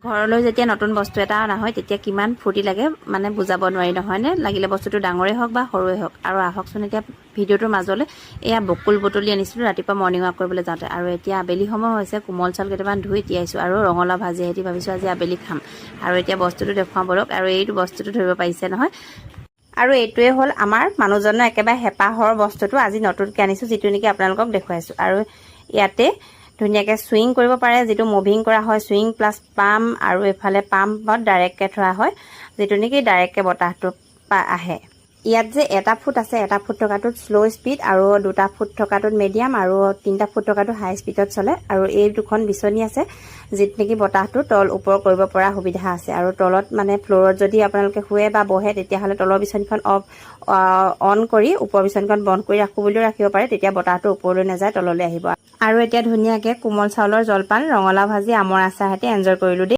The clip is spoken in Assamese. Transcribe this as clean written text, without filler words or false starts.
ঘৰলৈ যেতিয়া নতুন বস্তু এটা অনা হয় তেতিয়া কিমান ফূৰ্তি লাগে মানে বুজাব নোৱাৰি নহয়নে। লাগিলে বস্তুটো ডাঙৰেই হওক বা সৰুৱেই হওক। আৰু আহকচোন এতিয়া ভিডিঅ'টোৰ মাজলৈ। এয়া বকুল বুটলি আনিছিলোঁ ৰাতিপুৱা মৰ্ণিং ৱাক কৰিবলৈ যাওঁতে। আৰু এতিয়া আবেলি সময় হৈছে, কোমল চাউল কেইটামান ধুই তিয়াইছোঁ আৰু ৰঙালাও ভাজি সিহঁতি ভাবিছোঁ আজি আবেলি খাম। আৰু এতিয়া বস্তুটো দেখুৱাওঁ বলক। আৰু এইটো বস্তুটো ধৰিব পাৰিছে নহয়। আৰু এইটোৱে হ'ল আমাৰ মানুহজনৰ একেবাৰে হেঁপাহৰ বস্তুটো আজি নতুনকৈ আনিছোঁ, যিটো নেকি আপোনালোকক দেখুৱাইছোঁ। আৰু ইয়াতে ধুনীয়াকৈ চুইং কৰিব পাৰে, যিটো মুভিং কৰা হয়, চুইং প্লাছ পাম্প, আৰু এইফালে পাম্পত ডাইৰেক্টকৈ থোৱা হয়, যিটো নেকি ডাইৰেক্টকৈ বতাহটো আহে। ইয়াত যে 1 ফুট আছে, 1 ফুট থকাটোত শ্ল' স্পীড, আৰু 2 ফুট থকাটোত মিডিয়াম, আৰু 3 ফুট থকাটো হাই স্পীডত চলে। আৰু এই দুখন বিচনী আছে, যিটো নেকি বতাহটো তল ওপৰ কৰিব পৰা সুবিধা আছে। আৰু তলত মানে ফ্ল'ৰত যদি আপোনালোকে শুৱে বা বহে তেতিয়াহ'লে তলৰ বিচনীখন অন কৰি ওপৰ বিচনীখন বন্ধ কৰি ৰাখোঁ বুলিও ৰাখিব পাৰে, তেতিয়া বতাহটো ওপৰলৈ নাযায়, তললৈ আহিব। আৰু এতিয়া ধুনীয়াকৈ কোমল চাউলৰ জলপান, ৰঙালাও ভাজি, আমৰ আচাৰ সৈতে এনজয় কৰিলোঁ দেই।